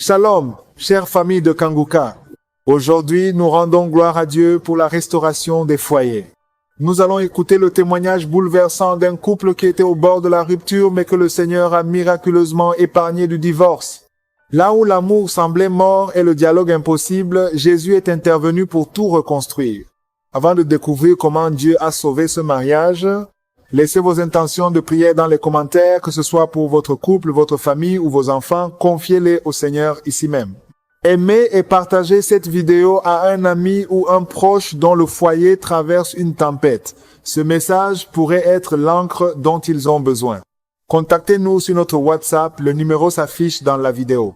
Shalom, chère famille de Kanguka. Aujourd'hui, nous rendons gloire à Dieu pour la restauration des foyers. Nous allons écouter le témoignage bouleversant d'un couple qui était au bord de la rupture mais que le Seigneur a miraculeusement épargné du divorce. Là où l'amour semblait mort et le dialogue impossible, Jésus est intervenu pour tout reconstruire. Avant de découvrir comment Dieu a sauvé ce mariage, laissez vos intentions de prière dans les commentaires, que ce soit pour votre couple, votre famille ou vos enfants, confiez-les au Seigneur ici même. Aimez et partagez cette vidéo à un ami ou un proche dont le foyer traverse une tempête. Ce message pourrait être l'encre dont ils ont besoin. Contactez-nous sur notre WhatsApp, le numéro s'affiche dans la vidéo.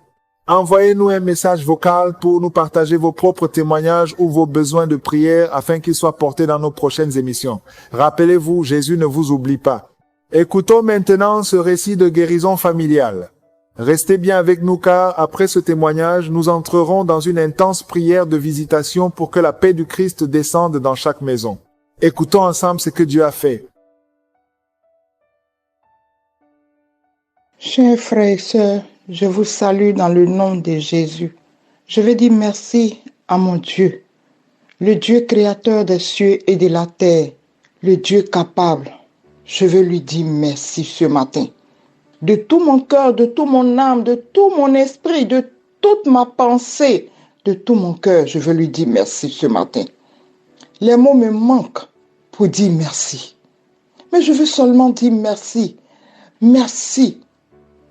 Envoyez-nous un message vocal pour nous partager vos propres témoignages ou vos besoins de prière afin qu'ils soient portés dans nos prochaines émissions. Rappelez-vous, Jésus ne vous oublie pas. Écoutons maintenant ce récit de guérison familiale. Restez bien avec nous car après ce témoignage, nous entrerons dans une intense prière de visitation pour que la paix du Christ descende dans chaque maison. Écoutons ensemble ce que Dieu a fait. Chers frères et sœurs, je vous salue dans le nom de Jésus. Je veux dire merci à mon Dieu, le Dieu créateur des cieux et de la terre, le Dieu capable. Je veux lui dire merci ce matin. De tout mon cœur, de toute mon âme, de tout mon esprit, de toute ma pensée, de tout mon cœur, je veux lui dire merci ce matin. Les mots me manquent pour dire merci. Mais je veux seulement dire merci. Merci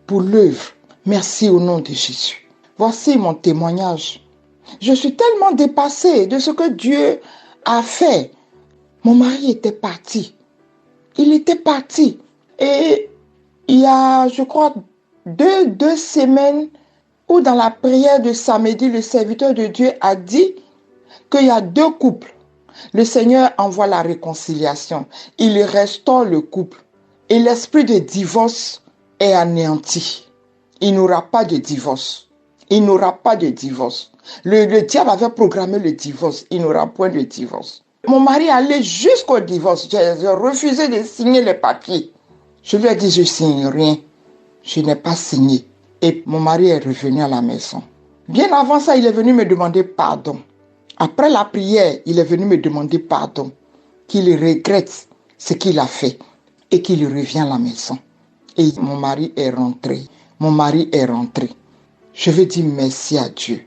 pour l'œuvre. Merci au nom de Jésus. Voici mon témoignage. Je suis tellement dépassée de ce que Dieu a fait. Mon mari était parti. Il était parti. Et il y a, je crois, deux semaines où dans la prière de samedi, le serviteur de Dieu a dit qu'il y a deux couples. Le Seigneur envoie la réconciliation. Il restaure le couple. Et l'esprit de divorce est anéanti. Il n'y aura pas de divorce. Il n'y aura pas de divorce. Le diable avait programmé le divorce. Il n'y aura point de divorce. Mon mari allait jusqu'au divorce. J'ai refusé de signer les papiers. Je lui ai dit, je ne signe rien. Je n'ai pas signé. Et mon mari est revenu à la maison. Bien avant ça, il est venu me demander pardon. Après la prière, il est venu me demander pardon. Qu'il regrette ce qu'il a fait et qu'il revient à la maison. Et mon mari est rentré. Mon mari est rentré. Je veux dire merci à Dieu.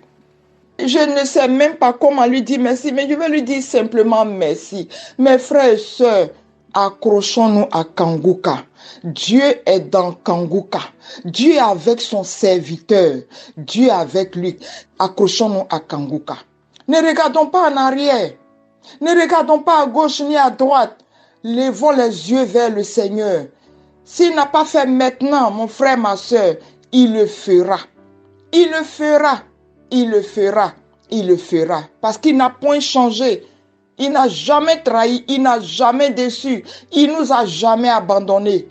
Je ne sais même pas comment lui dire merci, mais je vais lui dire simplement merci. Mes frères et sœurs, accrochons-nous à Kanguka. Dieu est dans Kanguka. Dieu est avec son serviteur. Dieu est avec lui. Accrochons-nous à Kanguka. Ne regardons pas en arrière. Ne regardons pas à gauche ni à droite. Levons les yeux vers le Seigneur. S'il n'a pas fait maintenant, mon frère, ma soeur, il le fera. Il le fera. Il le fera. Il le fera. Parce qu'il n'a point changé. Il n'a jamais trahi. Il n'a jamais déçu. Il nous a jamais abandonnés.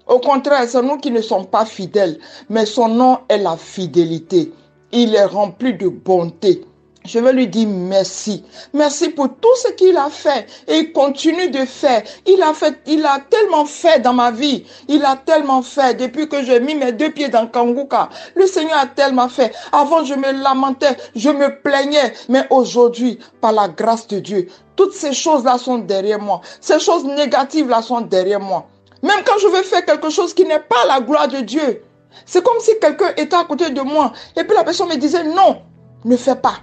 Au contraire, c'est nous qui ne sommes pas fidèles. Mais son nom est la fidélité. Il est rempli de bonté. Je veux lui dire merci. Merci pour tout ce qu'il a fait. Et il continue de faire. Il a tellement fait dans ma vie. Il a tellement fait depuis que j'ai mis mes deux pieds dans Kanguka. Le Seigneur a tellement fait. Avant, je me lamentais, je me plaignais. Mais aujourd'hui, par la grâce de Dieu, toutes ces choses-là sont derrière moi. Ces choses négatives-là sont derrière moi. Même quand je veux faire quelque chose qui n'est pas la gloire de Dieu, c'est comme si quelqu'un était à côté de moi. Et puis la personne me disait, non, ne fais pas.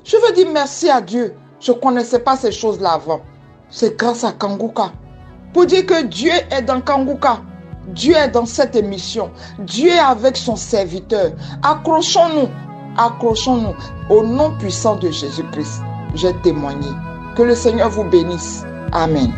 Je veux dire merci à Dieu. Je ne connaissais pas ces choses-là avant. C'est grâce à Kanguka. Pour dire que Dieu est dans Kanguka. Dieu est dans cette émission. Dieu est avec son serviteur. Accrochons-nous. Accrochons-nous. Au nom puissant de Jésus-Christ, j'ai témoigné. Que le Seigneur vous bénisse. Amen.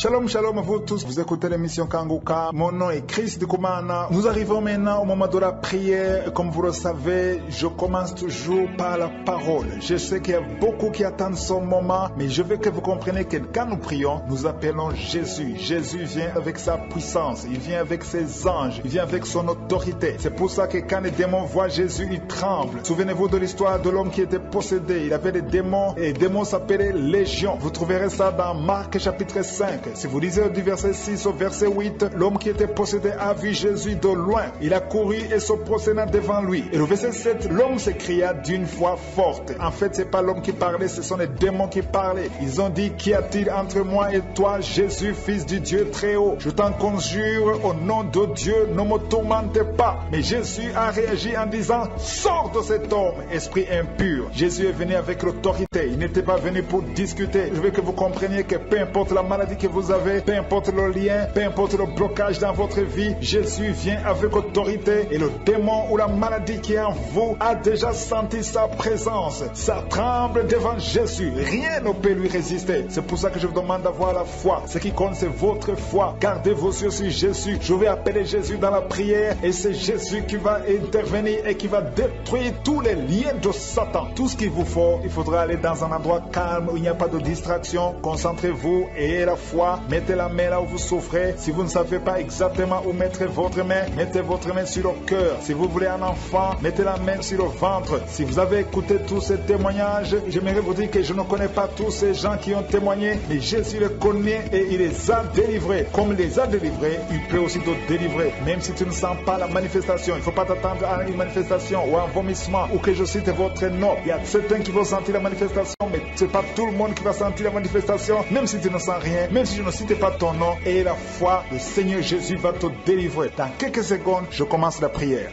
Shalom, shalom à vous tous. Vous écoutez l'émission Kanguka. Mon nom est Chris Dukumana. Nous arrivons maintenant au moment de la prière. Comme vous le savez, je commence toujours par la parole. Je sais qu'il y a beaucoup qui attendent ce moment, mais je veux que vous compreniez que quand nous prions, nous appelons Jésus. Jésus vient avec sa puissance. Il vient avec ses anges. Il vient avec son autorité. C'est pour ça que quand les démons voient Jésus, ils tremblent. Souvenez-vous de l'histoire de l'homme qui était possédé. Il avait des démons et les démons s'appelaient Légion. Vous trouverez ça dans Marc chapitre 5. Si vous lisez du verset 6 au verset 8, l'homme qui était possédé a vu Jésus de loin. Il a couru et se prosterna devant lui. Et le verset 7, l'homme s'écria d'une voix forte. En fait, c'est pas l'homme qui parlait, ce sont les démons qui parlaient. Ils ont dit, qu'y a-t-il entre moi et toi, Jésus, fils du Dieu très haut? Je t'en conjure, au nom de Dieu, ne me tourmente pas. Mais Jésus a réagi en disant, sors de cet homme, esprit impur. Jésus est venu avec l'autorité. Il n'était pas venu pour discuter. Je veux que vous compreniez que peu importe la maladie que vous avez, peu importe le lien, peu importe le blocage dans votre vie, Jésus vient avec autorité et le démon ou la maladie qui est en vous a déjà senti sa présence. Ça tremble devant Jésus. Rien ne peut lui résister. C'est pour ça que je vous demande d'avoir la foi. Ce qui compte, c'est votre foi. Gardez vos yeux sur Jésus. Je vais appeler Jésus dans la prière et c'est Jésus qui va intervenir et qui va détruire tous les liens de Satan. Tout ce qu'il vous faut, il faudra aller dans un endroit calme où il n'y a pas de distraction. Concentrez-vous et ayez la foi. Mettez la main là où vous souffrez. Si vous ne savez pas exactement où mettre votre main, mettez votre main sur le cœur. Si vous voulez un enfant, mettez la main sur le ventre. Si vous avez écouté tous ces témoignages, j'aimerais vous dire que je ne connais pas tous ces gens qui ont témoigné, mais Jésus les connaît et il les a délivrés. Comme il les a délivrés, il peut aussi te délivrer. Même si tu ne sens pas la manifestation, il ne faut pas t'attendre à une manifestation ou à un vomissement ou que je cite votre nom. Il y a certains qui vont sentir la manifestation, mais ce n'est pas tout le monde qui va sentir la manifestation. Même si tu ne sens rien, même si je ne cite pas ton nom, et la foi, le Seigneur Jésus va te délivrer. Dans quelques secondes, je commence la prière.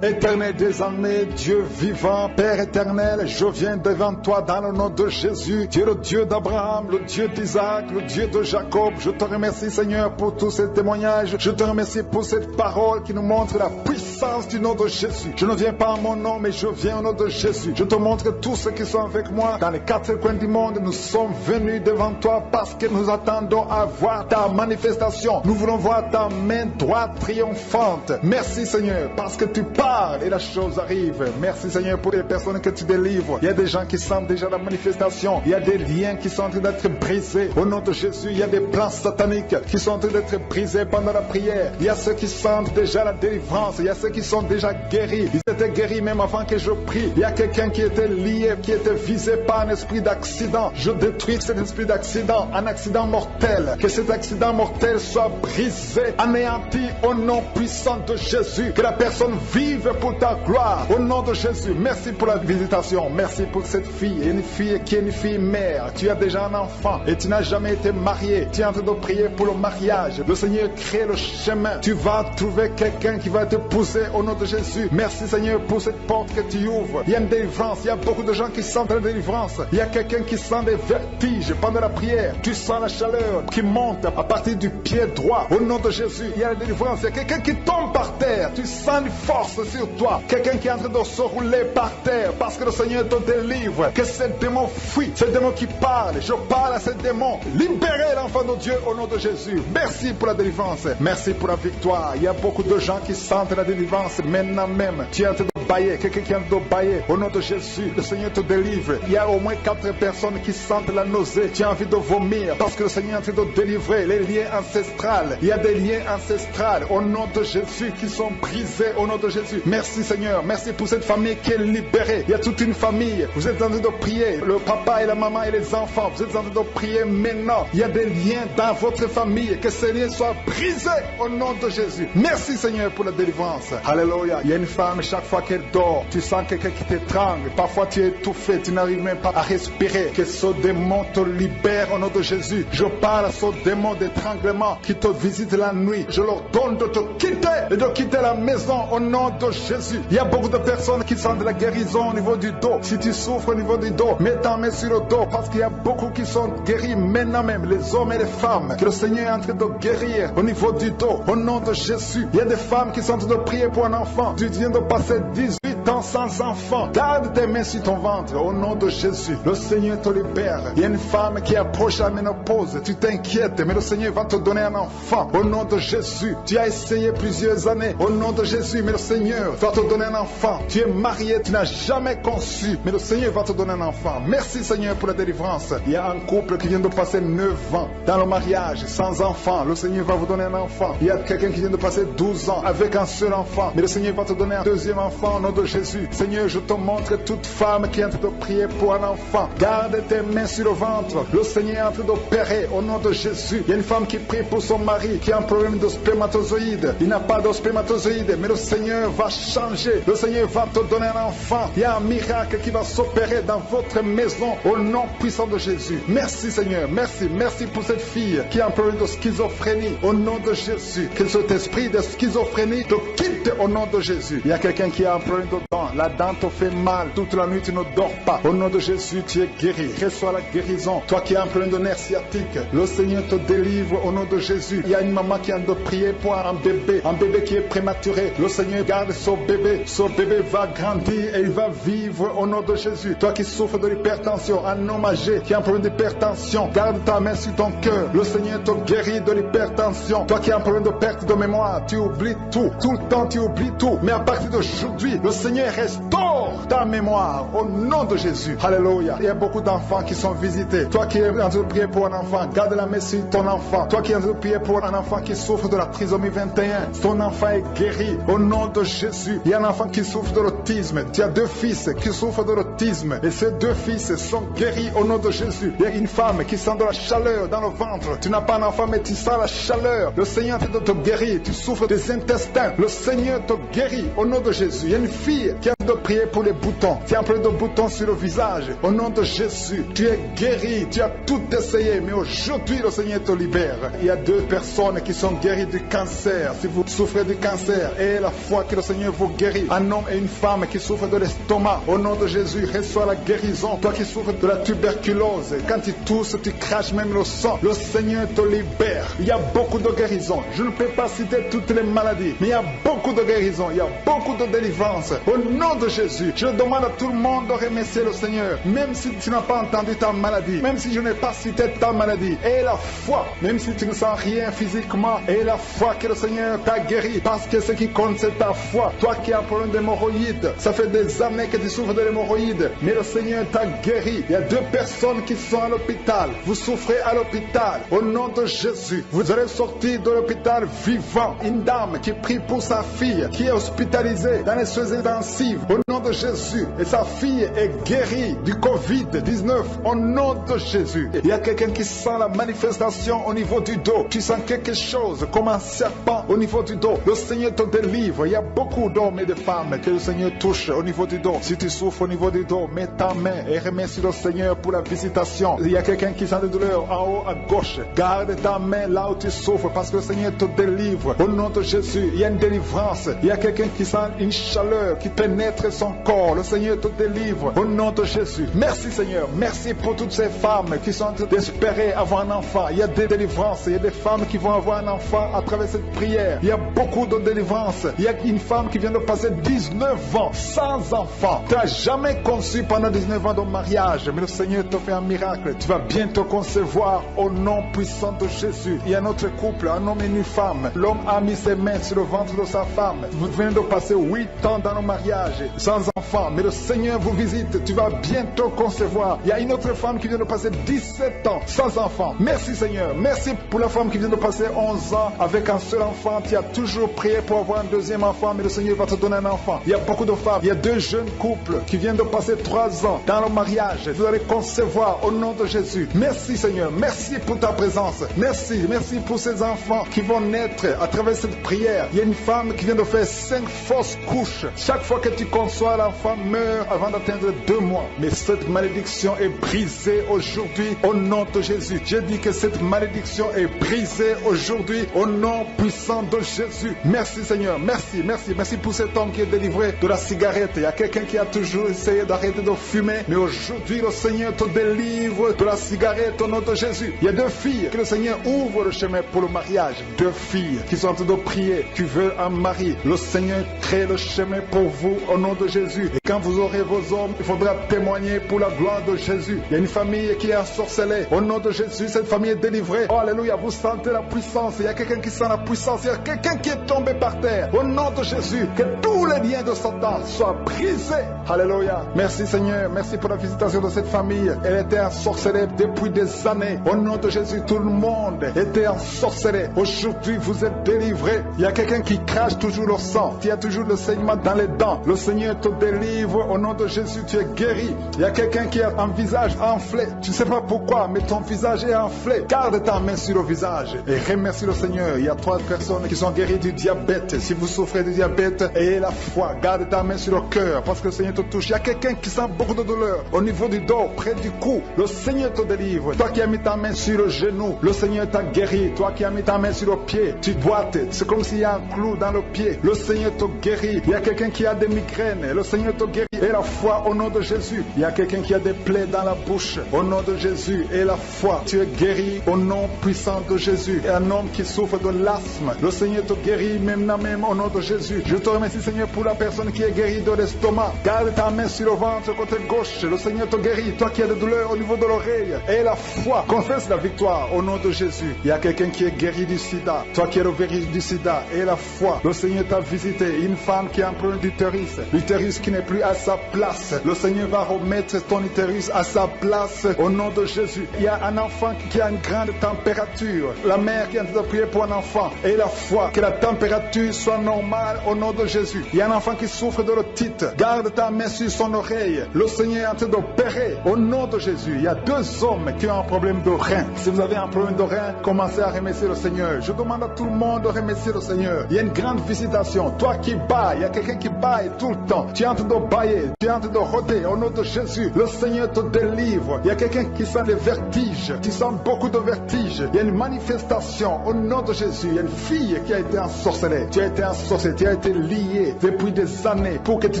Éternel des années, Dieu vivant, Père éternel, je viens devant toi dans le nom de Jésus. Tu es le Dieu d'Abraham, le Dieu d'Isaac, le Dieu de Jacob. Je te remercie, Seigneur, pour tous ces témoignages. Je te remercie pour cette parole qui nous montre la puissance du nom de Jésus. Je ne viens pas en mon nom, mais je viens au nom de Jésus. Je te montre tous ceux qui sont avec moi dans les quatre coins du monde. Nous sommes venus devant toi parce que nous attendons à voir ta manifestation. Nous voulons voir ta main droite triomphante. Merci, Seigneur, parce que tu parles et la chose arrive. Merci, Seigneur, pour les personnes que tu délivres. Il y a des gens qui sentent déjà la manifestation. Il y a des liens qui sont en train d'être brisés. Au nom de Jésus, il y a des plans sataniques qui sont en train d'être brisés pendant la prière. Il y a ceux qui sentent déjà la délivrance. Il y a ceux qui sont déjà guéris. Ils étaient guéris même avant que je prie. Il y a quelqu'un qui était lié, qui était visé par un esprit d'accident. Je détruis cet esprit d'accident, un accident mortel. Que cet accident mortel soit brisé, anéanti au nom puissant de Jésus. Que la personne vive pour ta gloire. Au nom de Jésus, merci pour la visitation. Merci pour cette fille, une fille qui est une fille mère. Tu as déjà un enfant et tu n'as jamais été marié. Tu es en train de prier pour le mariage. Le Seigneur crée le chemin. Tu vas trouver quelqu'un qui va te pousser au nom de Jésus. Merci, Seigneur, pour cette porte que tu ouvres. Il y a une délivrance. Il y a beaucoup de gens qui sentent la délivrance. Il y a quelqu'un qui sent des vertiges pendant la prière. Tu sens la chaleur qui monte à partir du pied droit. Au nom de Jésus, il y a la délivrance. Il y a quelqu'un qui tombe par terre. Tu sens une force sur toi. Quelqu'un qui est en train de se rouler par terre parce que le Seigneur te délivre. Que ce démon fuit. Ce démon qui parle. Je parle à ce démon. Libérez l'enfant de Dieu au nom de Jésus. Merci pour la délivrance. Merci pour la victoire. Il y a beaucoup de gens qui sentent la délivrance maintenant même. Tu es en train de bailler. Quelqu'un qui est en train de bailler. Au nom de Jésus, le Seigneur te délivre. Il y a au moins 4 personnes qui sentent la nausée. Tu as envie de vomir parce que le Seigneur est en train de délivrer les liens ancestrales. Il y a des liens ancestrales au nom de Jésus qui sont brisés au nom de Jésus. Merci, Seigneur. Merci pour cette famille qui est libérée. Il y a toute une famille. Vous êtes en train de prier. Le papa et la maman et les enfants. Vous êtes en train de prier maintenant. Il y a des liens dans votre famille. Que ces liens soient brisés au nom de Jésus. Merci, Seigneur, pour la délivrance. Alléluia. Il y a une femme, chaque fois qu'elle dort, tu sens quelqu'un qui t'étrangle. Parfois, tu es étouffé. Tu n'arrives même pas à respirer. Que ce démon te libère au nom de Jésus. Je parle à ce démon d'étranglement qui te visite la nuit. Je leur donne de te quitter et de quitter la maison au nom de Jésus. Il y a beaucoup de personnes qui sentent la guérison au niveau du dos. Si tu souffres au niveau du dos, mets ta main sur le dos parce qu'il y a beaucoup qui sont guéris maintenant même, les hommes et les femmes. Que le Seigneur est en train de guérir au niveau du dos, au nom de Jésus. Il y a des femmes qui sont en train de prier pour un enfant. Tu viens de passer 18 ans sans enfant. Garde tes mains sur ton ventre au nom de Jésus. Le Seigneur te libère. Il y a une femme qui approche la ménopause. Tu t'inquiètes, mais le Seigneur va te donner un enfant au nom de Jésus. Tu as essayé plusieurs années au nom de Jésus, mais le Seigneur va te donner un enfant. Tu es marié, tu n'as jamais conçu, mais le Seigneur va te donner un enfant. Merci, Seigneur, pour la délivrance. Il y a un couple qui vient de passer 9 ans dans le mariage sans enfant. Le Seigneur va vous donner un enfant. Il y a quelqu'un qui vient de passer 12 ans avec un seul enfant, mais le Seigneur va te donner un deuxième enfant au nom de Jésus. Jésus. Seigneur, je te montre toute femme qui est en train de prier pour un enfant. Garde tes mains sur le ventre. Le Seigneur est en train d'opérer au nom de Jésus. Il y a une femme qui prie pour son mari qui a un problème de spermatozoïde. Il n'a pas de spermatozoïde, mais le Seigneur va changer. Le Seigneur va te donner un enfant. Il y a un miracle qui va s'opérer dans votre maison au nom puissant de Jésus. Merci Seigneur, merci. Merci pour cette fille qui a un problème de schizophrénie au nom de Jésus. Que cet esprit de schizophrénie te quitte au nom de Jésus. Il y a quelqu'un qui a un problème de dents. La dent te fait mal. Toute la nuit tu ne dors pas. Au nom de Jésus, tu es guéri. Reçois la guérison. Toi qui as un problème de nerf sciatique, le Seigneur te délivre au nom de Jésus. Il y a une maman qui a de prier pour un bébé qui est prématuré. Le Seigneur garde son bébé. Son bébé va grandir et il va vivre au nom de Jésus. Toi qui souffres de l'hypertension, un homme âgé qui a un problème d'hypertension, garde ta main sur ton cœur. Le Seigneur te guérit de l'hypertension. Toi qui as un problème de perte de mémoire, tu oublies tout. Tout le temps tu oublies tout. Mais à partir d'aujourd'hui, le Seigneur restaure ta mémoire au nom de Jésus. Alléluia. Il y a beaucoup d'enfants qui sont visités. Toi qui es en train de prier pour un enfant, garde la main sur ton enfant. Toi qui es en train de prier pour un enfant qui souffre de la trisomie 21, ton enfant est guéri au nom de Jésus. Il y a un enfant qui souffre de l'autisme. Tu as 2 fils qui souffrent de l'autisme et ces 2 fils sont guéris au nom de Jésus. Il y a une femme qui sent de la chaleur dans le ventre. Tu n'as pas un enfant mais tu sens la chaleur. Le Seigneur te guérit. Tu souffres des intestins. Le Seigneur te guérit au nom de Jésus. Il y a une fille qui a de prier pour les boutons. Tu as un peu de boutons sur le visage. Au nom de Jésus, tu es guéri. Tu as tout essayé, mais aujourd'hui le Seigneur te libère. Il y a 2 personnes qui sont guéries du cancer. Si vous souffrez du cancer, et la foi que le Seigneur vous guérit. Un homme et une femme qui souffrent de l'estomac. Au nom de Jésus, reçois la guérison. Toi qui souffres de la tuberculose, quand tu tousses, tu craches même le sang. Le Seigneur te libère. Il y a beaucoup de guérisons. Je ne peux pas citer toutes les maladies, mais il y a beaucoup de guérisons. Il y a beaucoup de délivrance. Au nom de Jésus, je demande à tout le monde de remercier le Seigneur. Même si tu n'as pas entendu ta maladie, même si je n'ai pas cité ta maladie, et la foi, même si tu ne sens rien physiquement, et la foi que le Seigneur t'a guéri, parce que ce qui compte c'est ta foi. Toi qui as un problème d'hémorroïdes, ça fait des années que tu souffres de l'hémorroïde, mais le Seigneur t'a guéri. Il y a 2 personnes qui sont à l'hôpital. Vous souffrez à l'hôpital. Au nom de Jésus, vous allez sortir de l'hôpital vivant. Une dame qui prie pour sa fille, qui est hospitalisée dans les soins intensifs. Au nom de Jésus, et sa fille est guérie du Covid-19 au nom de Jésus. Il y a quelqu'un qui sent la manifestation au niveau du dos. Tu sens quelque chose comme un serpent au niveau du dos. Le Seigneur te délivre. Il y a beaucoup d'hommes et de femmes que le Seigneur touche au niveau du dos. Si tu souffres au niveau du dos, mets ta main et remercie le Seigneur pour la visitation. Il y a quelqu'un qui sent des douleurs en haut à gauche. Garde ta main là où tu souffres parce que le Seigneur te délivre. Au nom de Jésus, il y a une délivrance. Il y a quelqu'un qui sent une chaleur qui pénètre son corps. Le Seigneur te délivre. Au nom de Jésus. Merci Seigneur. Merci pour toutes ces femmes qui sont en train d'espérer avoir un enfant. Il y a des délivrances. Il y a des femmes qui vont avoir un enfant à travers cette prière. Il y a beaucoup de délivrances. Il y a une femme qui vient de passer 19 ans sans enfant. Tu n'as jamais conçu pendant 19 ans de mariage, mais le Seigneur te fait un miracle. Tu vas bientôt concevoir au nom puissant de Jésus. Il y a un autre couple, un homme et une femme. L'homme a mis ses mains sur le ventre de sa femme. Vous venez de passer 8 ans dans le mariage sans enfant, mais le Seigneur vous visite. Tu vas bientôt concevoir. Il y a une autre femme qui vient de passer 17 ans sans enfant. Merci Seigneur. Merci pour la femme qui vient de passer 11 ans avec un seul enfant. Tu as toujours prié pour avoir un deuxième enfant, mais le Seigneur va te donner un enfant. Il y a beaucoup de femmes. Il y a 2 jeunes couples qui viennent de passer 3 ans dans le mariage. Vous allez concevoir au nom de Jésus. Merci Seigneur. Merci pour ta présence. Merci. Merci pour ces enfants qui vont naître à travers cette prière. Il y a une femme qui vient de faire 5 fausses couches. Chaque fois que tu conçois, l'enfant meurt avant d'atteindre 2 mois. Mais cette malédiction est brisée aujourd'hui au nom de Jésus. Je dis que cette malédiction est brisée aujourd'hui au nom puissant de Jésus. Merci Seigneur. Merci, merci, merci pour cet homme qui est délivré de la cigarette. Il y a quelqu'un qui a toujours essayé d'arrêter de fumer, mais aujourd'hui le Seigneur te délivre de la cigarette au nom de Jésus. Il y a 2 filles que le Seigneur ouvre le chemin pour le mariage. 2 filles qui sont en train de prier. Tu veux un mari. Le Seigneur crée le chemin pour vous au nom de Jésus. Et quand vous aurez vos hommes, il faudra témoigner pour la gloire de Jésus. Il y a une famille qui est ensorcelée. Au nom de Jésus, cette famille est délivrée. Oh, alléluia, vous sentez la puissance. Il y a quelqu'un qui sent la puissance. Il y a quelqu'un qui est tombé par terre. Au nom de Jésus, que tous les liens de Satan soient brisés. Alléluia. Merci Seigneur. Merci pour la visitation de cette famille. Elle était ensorcelée depuis des années. Au nom de Jésus, tout le monde était ensorcelé. Aujourd'hui, vous êtes délivrés. Il y a quelqu'un qui crache toujours le sang. Il y a toujours le saignement dans les dents. Le Seigneur te délivre. Au nom de Jésus, tu es guéri. Il y a quelqu'un qui a un visage enflé. Tu ne sais pas pourquoi, mais ton visage est enflé. Garde ta main sur le visage et remercie le Seigneur. Il y a 3 personnes qui sont guéries du diabète. Si vous souffrez du diabète, ayez la foi. Garde ta main sur le cœur parce que le Seigneur te touche. Il y a quelqu'un qui sent beaucoup de douleur au niveau du dos, près du cou. Le Seigneur te délivre. Toi qui as mis ta main sur le genou, le Seigneur t'a guéri. Toi qui as mis ta main sur le pied, tu boites. C'est comme s'il y a un clou dans le pied. Le Seigneur te guérit. Il y a quelqu'un qui a des migraines. Le Seigneur te guérit. Et la foi au nom de Jésus. Il y a quelqu'un qui a des plaies dans la bouche. Au nom de Jésus. Et la foi. Tu es guéri au nom puissant de Jésus. Et un homme qui souffre de l'asthme. Le Seigneur te guérit même au nom de Jésus. Je te remercie, Seigneur, pour la personne qui est guérie de l'estomac. Garde ta main sur le ventre côté gauche. Le Seigneur te guérit. Toi qui as des douleurs au niveau de l'oreille. Et la foi. Confesse la victoire au nom de Jésus. Il y a quelqu'un qui est guéri du sida. Toi qui es le virus du sida. Et la foi. Le Seigneur t'a visité. Une femme qui a un problème d'utérus. L'utérus qui n'est plus à sa place. Le Seigneur va remettre ton utérus à sa place au nom de Jésus. Il y a un enfant qui a une grande température. La mère qui est en train de prier pour un enfant. Et la foi. Que la température soit normale au nom de Jésus. Il y a un enfant qui souffre de l'otite. Garde ta main sur son oreille. Le Seigneur est en train d'opérer au nom de Jésus. Il y a 2 hommes qui ont un problème de rein. Si vous avez un problème de rein, commencez à remercier le Seigneur. Je demande à tout le monde de remercier le Seigneur. Il y a une grande visitation. Toi qui bailles, il y a quelqu'un qui baille tout le temps. Tu es en train de bailler, tu es en train de rôder au nom de Jésus. Le Seigneur te délivre. Il y a quelqu'un qui sent des vertiges. Tu sens beaucoup de vertiges. Il y a une manifestation au nom de Jésus. Il y a une fille qui a été ensorcelée. Tu as été ensorcelée, tu as été liée depuis des années pour que tu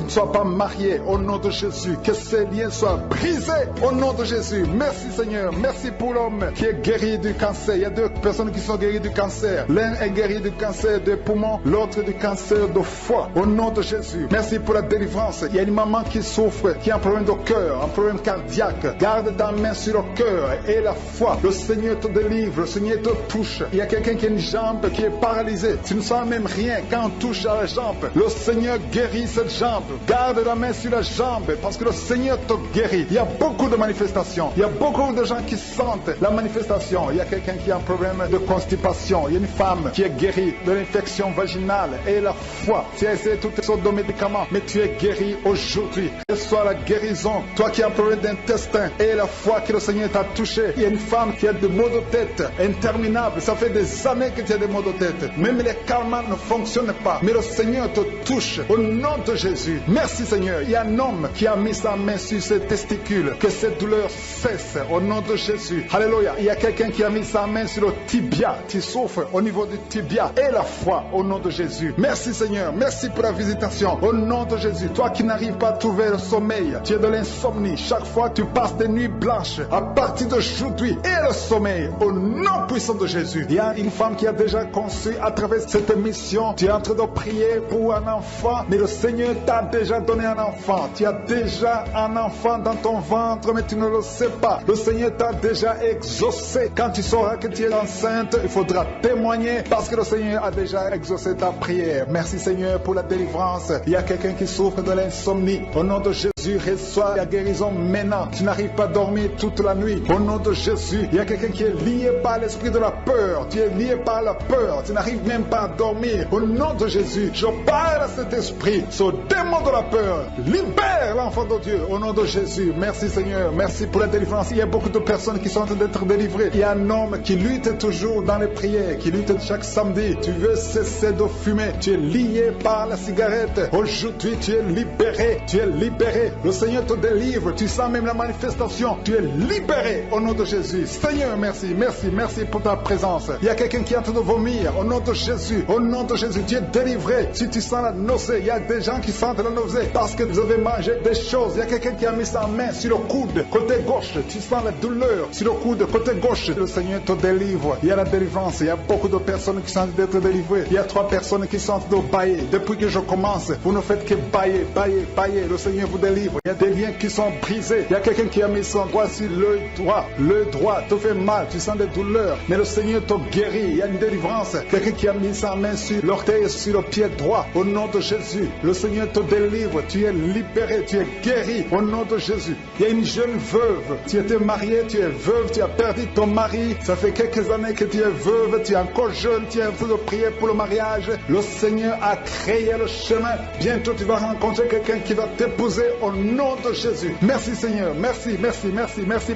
ne sois pas marié au nom de Jésus. Que ces liens soient brisés au nom de Jésus. Merci Seigneur. Merci pour l'homme qui est guéri du cancer. Il y a 2 personnes qui sont guéries du cancer. L'un est guéri du cancer des poumons, l'autre du cancer de foie. Au nom de Jésus. Merci pour la délivrance. Il y a une maman qui souffre, qui a un problème de cœur, un problème cardiaque. Garde ta main sur le cœur et la foi. Le Seigneur te délivre, le Seigneur te touche. Il y a quelqu'un qui a une jambe qui est paralysée. Tu ne sens même rien quand on touche à la jambe. Le Seigneur guérit cette jambe. Garde la main sur la jambe parce que le Seigneur te guérit. Il y a beaucoup de manifestations. Il y a beaucoup de gens qui sentent la manifestation. Il y a quelqu'un qui a un problème de constipation. Il y a une femme qui est guérie de l'infection vaginale et la foi. Tu as essayé toutes sortes de médicaments, mais tu es guéri aujourd'hui. Reçois la guérison. Toi qui as un problème d'intestin et la foi que le Seigneur t'a touché. Il y a une femme qui a des maux de tête interminables. Ça fait des années que tu as des maux de tête. Même les calmants ne fonctionnent pas. Mais le Seigneur te touche au nom de Jésus. Merci Seigneur. Il y a un homme qui a mis sa main sur ses testicules. Que cette douleur cesse au nom de Jésus. Alléluia. Il y a quelqu'un qui a mis sa main sur le tibia. Tu souffres au niveau du tibia. Et la foi au nom de Jésus. Merci Seigneur. Merci pour la visitation. Au nom de Jésus. Toi qui n'arrives pas à trouver le sommeil. Tu es de l'insomnie. Chaque fois tu passes des nuits blanches. À partir d'aujourd'hui. Et le sommeil. Au nom puissant de Jésus. Il y a une femme qui a déjà conçu à travers cette mission. Tu es en train de prier pour un enfant. Mais le Seigneur t'a déjà donné un enfant. Tu as déjà un enfant dans ton ventre. Mais tu ne le sais pas. Le Seigneur t'a déjà exaucé. Quand tu sauras que tu es enceinte, il faudra témoigner parce que le Seigneur a déjà exaucé ta prière. Merci Seigneur pour la délivrance. Il y a quelqu'un qui souffre de l'insomnie. Au nom de Jésus, reçois la guérison maintenant. Tu n'arrives pas à dormir toute la nuit. Au nom de Jésus, il y a quelqu'un qui est lié par l'esprit de la peur. Tu es lié par la peur. Tu n'arrives même pas à dormir. Au nom de Jésus, je parle à cet esprit, ce démon de la peur. Libère l'enfant de Dieu. Au nom de Jésus, merci Seigneur. Merci pour la délivrance. Il y a beaucoup de personnes qui sont en train d'être délivrées. Il y a un homme qui lutte toujours dans les prières, qui lutte chaque samedi. Tu veux cesser de fumer. Tu es lié par la cigarette. Aujourd'hui, tu es libéré. Tu es libéré. Le Seigneur te délivre. Tu sens même la manifestation. Tu es libéré au nom de Jésus. Seigneur, merci, merci, merci pour ta présence. Il y a quelqu'un qui est en train de vomir. Au nom de Jésus, au nom de Jésus, tu es délivré. Si tu sens la nausée, il y a des gens qui sentent la nausée parce que vous avez mangé des choses. Il y a quelqu'un qui a mis sa main sur le coude, côté gauche. Tu sens la douleur sur le coude, côté gauche. Le Seigneur te délivre. Il y a la délivrance. Il y a beaucoup de personnes qui sont d'être délivrées. Il y a 3 personnes qui sont de bailler. Depuis que je commence, vous ne faites que bailler, bailler, bailler. Le Seigneur vous délivre. délivre. Il y a des liens qui sont brisés. Il y a quelqu'un qui a mis son doigt sur le droit. Le droit te fait mal, tu sens des douleurs. Mais le Seigneur te guérit. Il y a une délivrance. Quelqu'un qui a mis sa main sur l'orteil et sur le pied droit. Au nom de Jésus, le Seigneur te délivre. Tu es libéré, tu es guéri. Au nom de Jésus. Il y a une jeune veuve. Tu étais mariée, tu es veuve, tu as perdu ton mari. Ça fait quelques années que tu es veuve, tu es encore jeune, tu es en train de prier pour le mariage. Le Seigneur a créé le chemin. Bientôt tu vas rencontrer quelqu'un qui va t'épouser au nom de Jésus. Merci Seigneur, merci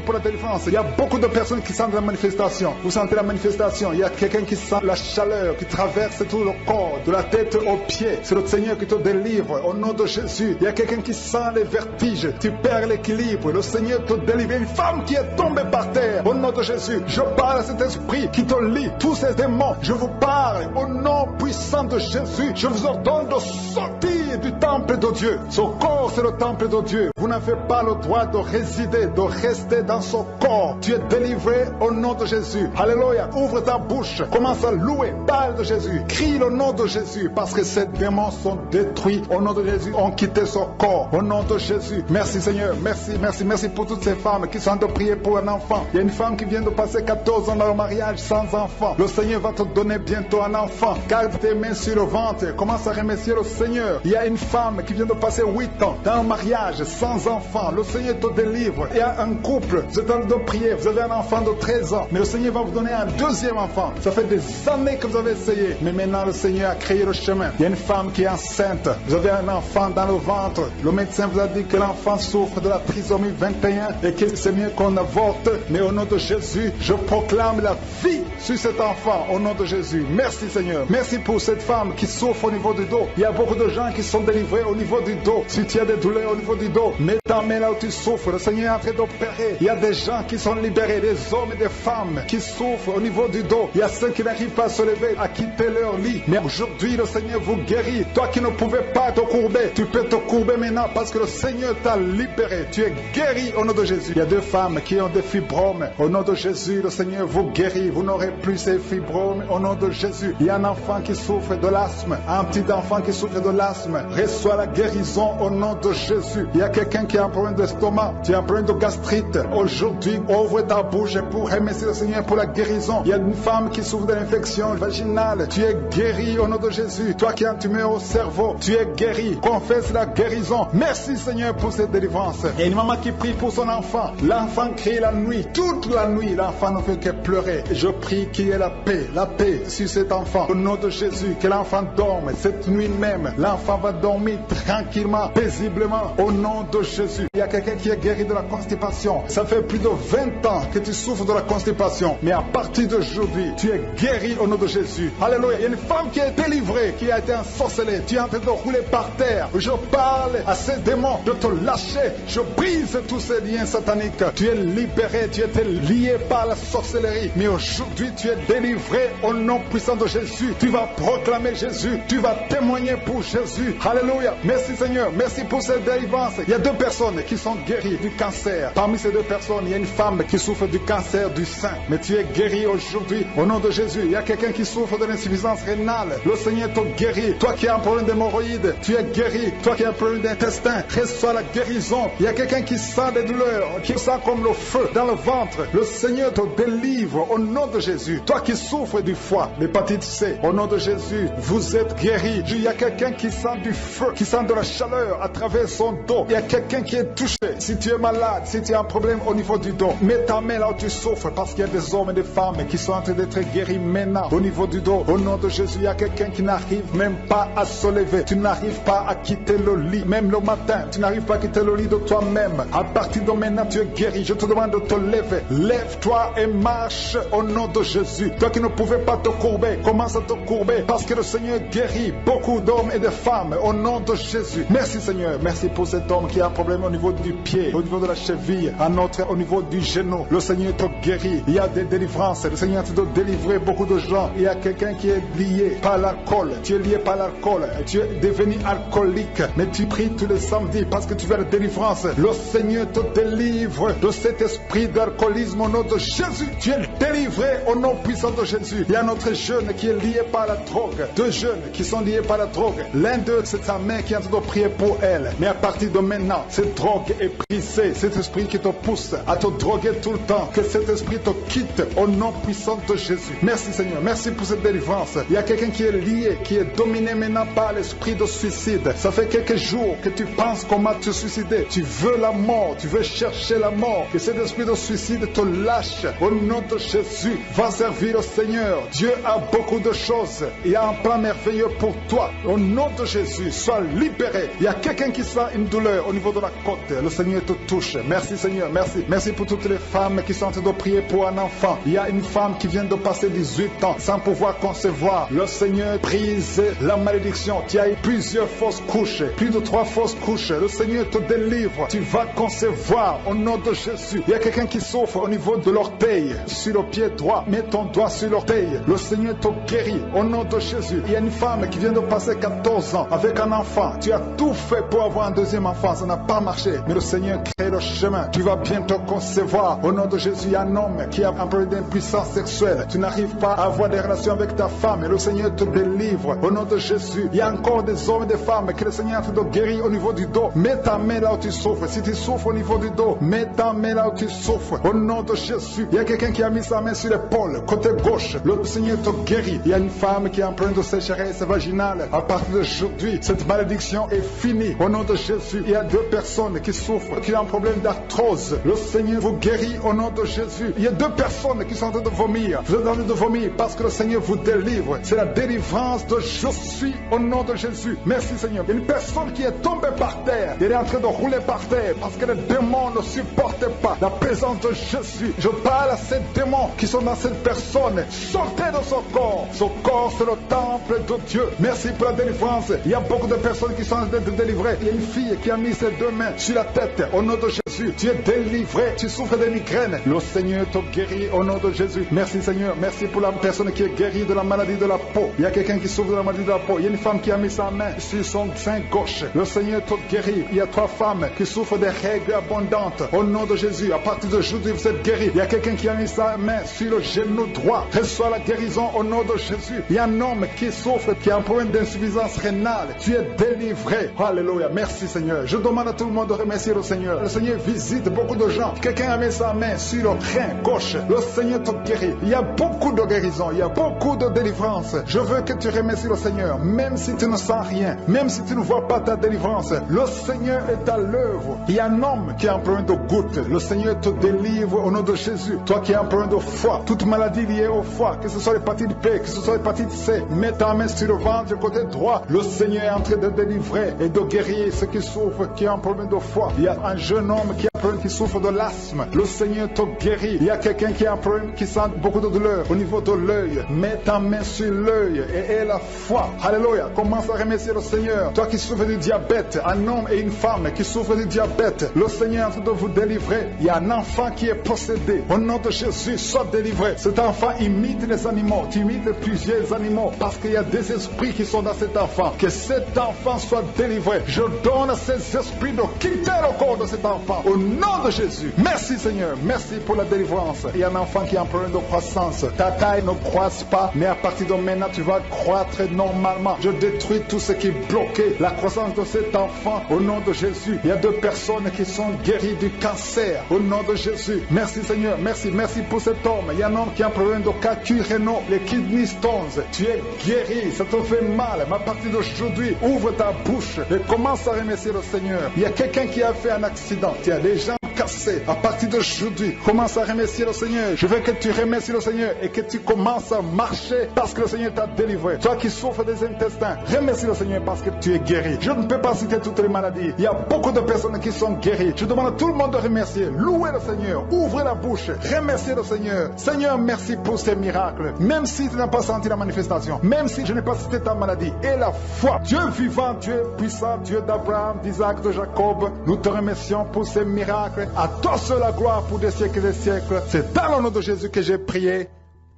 pour la délivrance. Il y a beaucoup de personnes qui sentent la manifestation. Vous sentez la manifestation. Il y a quelqu'un qui sent la chaleur qui traverse tout le corps, de la tête aux pieds. C'est le Seigneur qui te délivre au nom de Jésus. Il y a quelqu'un qui sent les vertiges. Tu perds l'équilibre. Le Seigneur te délivre. Une femme qui est tombée par terre au nom de Jésus. Je parle à cet esprit qui te lie. Tous ces démons, je vous parle au nom puissant de Jésus. Je vous ordonne de sortir du temple de Dieu. Son corps, c'est le temple de Dieu. Vous n'avez pas le droit de résider, de rester dans son corps. Tu es délivré au nom de Jésus. Alléluia. Ouvre ta bouche. Commence à louer. Parle de Jésus. Crie le nom de Jésus parce que ces démons sont détruits au nom de Jésus. Ont quitté son corps au nom de Jésus. Merci Seigneur. Merci pour toutes ces femmes qui sont en train de prier pour un enfant. Il y a une femme qui vient de passer 14 ans dans le mariage sans enfant. Le Seigneur va te donner bientôt un enfant. Garde tes mains sur le ventre. Commence à remercier le Seigneur. Il y a une femme qui vient de passer 8 ans dans le mariage sans enfant. Le Seigneur te délivre. Il y a un couple. Vous êtes en train de prier. Vous avez un enfant de 13 ans. Mais le Seigneur va vous donner un deuxième enfant. Ça fait des années que vous avez essayé. Mais maintenant le Seigneur a créé le chemin. Il y a une femme qui est enceinte. Vous avez un enfant dans le ventre. Le médecin vous a dit que l'enfant souffre de la trisomie 21 et que c'est mieux qu'on avorte. Mais au nom de Jésus, je proclame la vie sur cet enfant au nom de Jésus. Merci Seigneur. Merci pour cette femme qui souffre au niveau du dos. Il y a beaucoup de gens qui sont délivrés au niveau du dos. Si tu as des douleurs au niveau du dos, mets ta main là où tu souffres. Le Seigneur est en train d'opérer. Il y a des gens qui sont libérés, des hommes et des femmes qui souffrent au niveau du dos. Il y a ceux qui n'arrivent pas à se lever, à quitter leur lit. Mais aujourd'hui, le Seigneur vous guérit. Toi qui ne pouvais pas te courber, tu peux te courber maintenant parce que le Seigneur t'a libéré. Tu es guéri au nom de Jésus. Il y a 2 femmes qui ont des fibromes. Au nom de Jésus, le Seigneur vous guérit. Vous n'aurez plus ces fibromes au nom de Jésus. Il y a un enfant qui souffre de l'asthme. Un petit enfant qui souffre de l'asthme. Reçois la guérison au nom de Jésus. Il y a quelqu'un qui a un problème d'estomac. Tu as un problème de gastrite. Aujourd'hui, ouvre ta bouche pour remercier le Seigneur pour la guérison. Il y a une femme qui souffre de l'infection vaginale. Tu es guéri au nom de Jésus. Toi qui as un tumeur au cerveau, tu es guéri. Confesse la guérison. Merci Seigneur pour cette délivrance. Il y a une maman qui prie pour son enfant. L'enfant crie la nuit. Toute la nuit, l'enfant ne fait que pleurer. Je prie qu'il y ait la paix sur cet enfant. Au nom de Jésus, que l'enfant dorme. Cette nuit même, l'enfant va dormir tranquillement, paisiblement. Au nom de Jésus. Il y a quelqu'un qui est guéri de la constipation. Ça fait plus de 20 ans que tu souffres de la constipation. Mais à partir d'aujourd'hui, tu es guéri au nom de Jésus. Alléluia. Il y a une femme qui est délivrée, qui a été ensorcelée. Tu es en train de rouler par terre. Je parle à ces démons de te lâcher. Je brise tous ces liens sataniques. Tu es libéré, tu étais lié par la sorcellerie. Mais aujourd'hui, tu es délivré au nom puissant de Jésus. Tu vas proclamer Jésus. Tu vas témoigner pour Jésus. Alléluia. Merci Seigneur. Merci pour cette délivrance. Il y a 2 personnes qui sont guéries du cancer. Parmi ces 2 personnes, il y a une femme qui souffre du cancer du sein. Mais tu es guéri aujourd'hui au nom de Jésus. Il y a quelqu'un qui souffre de l'insuffisance rénale. Le Seigneur te guérit. Toi qui as un problème d'hémorroïdes, tu es guéri. Toi qui as un problème d'intestin, reçois la guérison. Il y a quelqu'un qui sent des douleurs, qui sent comme le feu dans le ventre. Le Seigneur te délivre au nom de Jésus. Toi qui souffres du foie, l'hépatite C, au nom de Jésus, vous êtes guéri. Il y a quelqu'un qui sent du feu, qui sent de la chaleur à travers son dos. Il y a quelqu'un qui est touché. Si tu es malade, si tu as un problème au niveau du dos, mets ta main là où tu souffres parce qu'il y a des hommes et des femmes qui sont en train d'être guéris maintenant au niveau du dos. Au nom de Jésus, il y a quelqu'un qui n'arrive même pas à se lever. Tu n'arrives pas à quitter le lit, même le matin. Tu n'arrives pas à quitter le lit de toi-même. À partir de maintenant, tu es guéri. Je te demande de te lever. Lève-toi et marche au nom de Jésus. Toi qui ne pouvais pas te courber, commence à te courber parce que le Seigneur guérit beaucoup d'hommes et de femmes au nom de Jésus. Merci Seigneur. Merci pour cet homme qui a un problème au niveau du pied, au niveau de la cheville, un autre au niveau du genou. Le Seigneur te guérit. Il y a des délivrances. Le Seigneur te doit délivrer beaucoup de gens. Il y a quelqu'un qui est lié par l'alcool. Tu es lié par l'alcool. Tu es devenu alcoolique. Mais tu pries tous les samedis parce que tu veux la délivrance. Le Seigneur te délivre de cet esprit d'alcoolisme au nom de Jésus. Tu es délivré au nom puissant de Jésus. Il y a notre jeune qui est lié par la drogue. 2 jeunes qui sont liés par la drogue. L'un d'eux, c'est sa mère qui est en train de prier pour elle. Mais à partir de maintenant, cette drogue est brisée. Cet esprit qui te pousse à te droguer tout le temps, que cet esprit te quitte au nom puissant de Jésus. Merci Seigneur, merci pour cette délivrance. Il y a quelqu'un qui est lié, qui est dominé maintenant par l'esprit de suicide. Ça fait quelques jours que tu penses comment te suicider. Tu veux la mort, tu veux chercher la mort. Que cet esprit de suicide te lâche au nom de Jésus. Va servir le Seigneur. Dieu a beaucoup de choses. Il y a un plan merveilleux pour toi. Au nom de Jésus, sois libéré. Il y a quelqu'un qui sent une douleur au niveau de la côte. Le Seigneur te touche. Merci Seigneur, merci. Merci pour toutes les femmes qui sont en train de prier pour un enfant. Il y a une femme qui vient de passer 18 ans sans pouvoir concevoir. Le Seigneur brise la malédiction. Tu as eu plusieurs fausses couches, plus de 3 fausses couches. Le Seigneur te délivre. Tu vas concevoir au nom de Jésus. Il y a quelqu'un qui souffre au niveau de l'orteil, sur le pied droit. Mets ton doigt sur l'orteil. Le Seigneur te guérit au nom de Jésus. Il y a une femme qui vient de passer 14 ans avec un enfant. Tu as tout fait pour avoir un deuxième enfant. Ça n'a pas marché. Mais le Seigneur crée le chemin. Tu vas bientôt concevoir. Au nom de Jésus, il y a un homme qui a un problème d'impuissance sexuelle. Tu n'arrives pas à avoir des relations avec ta femme. Et le Seigneur te délivre. Au nom de Jésus, il y a encore des hommes et des femmes que le Seigneur a fait de guérir au niveau du dos. Mets ta main là où tu souffres. Si tu souffres au niveau du dos, mets ta main là où tu souffres. Au nom de Jésus, il y a quelqu'un qui a mis sa main sur l'épaule, côté gauche. Le Seigneur te guérit. Il y a une femme qui est en train de sécheresse vaginale. À partir d'aujourd'hui, cette malédiction est finie. Au nom de Jésus, il y a 2 personnes qui souffrent, qui ont un problème d'arthrose. Le Seigneur vous guérit au nom de Jésus. Il y a 2 personnes qui sont en train de vomir. Vous êtes en train de vomir parce que le Seigneur vous délivre. C'est la délivrance de je suis au nom de Jésus. Merci Seigneur. Il y a une personne qui est tombée par terre. Elle est en train de rouler par terre parce que les démons ne supportaient pas la présence de Jésus. Je parle à ces démons qui sont dans cette personne. Sortez de son corps. Son corps, c'est le temple de Dieu. Merci pour la délivrance. Il y a beaucoup de personnes qui sont en train de délivrer. Il y a une fille qui a mis ses 2 mains sur la tête. Au nom de Jésus, tu es délivré. Tu souffres de migraines. Le Seigneur te guérit au nom de Jésus. Merci Seigneur. Merci pour la personne qui est guérie de la maladie de la peau. Il y a quelqu'un qui souffre de la maladie de la peau. Il y a une femme qui a mis sa main sur son sein gauche. Le Seigneur te guérit. Il y a 3 femmes qui souffrent des règles abondantes. Au nom de Jésus, à partir d'aujourd'hui, vous êtes guéris. Il y a quelqu'un qui a mis sa main sur le genou droit. Reçois la guérison au nom de Jésus. Il y a un homme qui souffre, qui a un problème d'insuffisance rénale. Tu es délivré. Alléluia. Merci Seigneur. Je demande à tout le monde de remercier le Seigneur. Le Seigneur visite beaucoup de gens. Quelqu'un a mis sa main sur le rein gauche. Le Seigneur te guérit. Il y a beaucoup de guérison. Il y a beaucoup de délivrance. Je veux que tu remercies le Seigneur. Même si tu ne sens rien. Même si tu ne vois pas ta délivrance. Le Seigneur est à l'œuvre. Il y a un homme qui a un problème de goutte. Le Seigneur te délivre au nom de Jésus. Toi qui as un problème de foie. Toute maladie liée au foie. Que ce soit l'hépatite B, que ce soit l'hépatite C. Mets ta main sur le ventre côté droit. Le Seigneur est en train de délivrer et de guérir ceux qui souffrent, qui ont un problème de foie. Il y a un jeune homme qui a un problème, qui souffre de l'asthme. Le Seigneur te guérit. Il y a quelqu'un qui a un problème, qui sent beaucoup de douleur au niveau de l'œil. Mets ta main sur l'œil et aie la foi. Alléluia. Commence à remercier le Seigneur. Toi qui souffres du diabète, un homme et une femme qui souffrent du diabète, le Seigneur est en train de vous délivrer. Il y a un enfant qui est possédé. Au nom de Jésus, sois délivré. Cet enfant imite les animaux. Tu imites plusieurs animaux parce qu'il y a des esprits qui sont dans cet enfant. Que cet enfant soit délivré. Je donne à ces esprits de quitter le corps de cet enfant. Au nom de Jésus. Merci Seigneur. Merci pour la délivrance. Il y a un enfant qui a un problème de croissance. Ta taille ne croisse pas, mais à partir de maintenant, tu vas croître normalement. Je détruis tout ce qui bloquait la croissance de cet enfant. Au nom de Jésus. Il y a 2 personnes qui sont guéries du cancer. Au nom de Jésus. Merci Seigneur. Merci. Merci pour cet homme. Il y a un homme qui a un problème de calcul rénal, les kidney stones. Tu es guéri. Ça te fait mal. Mais à partir d'aujourd'hui, ouvre ta bouche et commence à remercier le Seigneur. Il y a quelqu'un qui a fait un accident. Il y a des gens cassés. À partir d'aujourd'hui, commence à remercier le Seigneur. Je veux que tu remercies le Seigneur et que tu commences à marcher parce que le Seigneur t'a délivré. Toi qui souffres des intestins, remercie le Seigneur parce que tu es guéri. Je ne peux pas citer toutes les maladies. Il y a beaucoup de personnes qui sont guéries. Je demande à tout le monde de remercier. Louez le Seigneur. Ouvrez la bouche. Remerciez le Seigneur. Seigneur, merci pour ces miracles. Même si tu n'as pas senti la manifestation, même si je n'ai pas cité ta maladie, et la foi. Dieu vivant, Dieu puissant, Dieu d'Abraham, d'Isaac, de Jacob, nous te remercions pour ces miracles. À toi seul la gloire pour des siècles et des siècles. C'est dans le nom de Jésus que j'ai prié.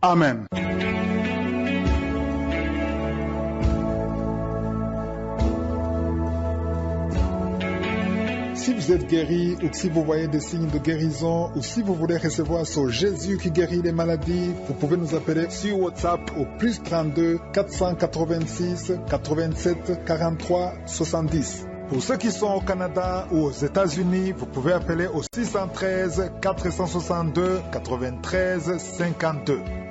Amen. Si vous êtes guéri ou si vous voyez des signes de guérison ou si vous voulez recevoir ce Jésus qui guérit les maladies, vous pouvez nous appeler sur WhatsApp au plus 32 486 87 43 70. Pour ceux qui sont au Canada ou aux États-Unis, vous pouvez appeler au 613 462 93 52.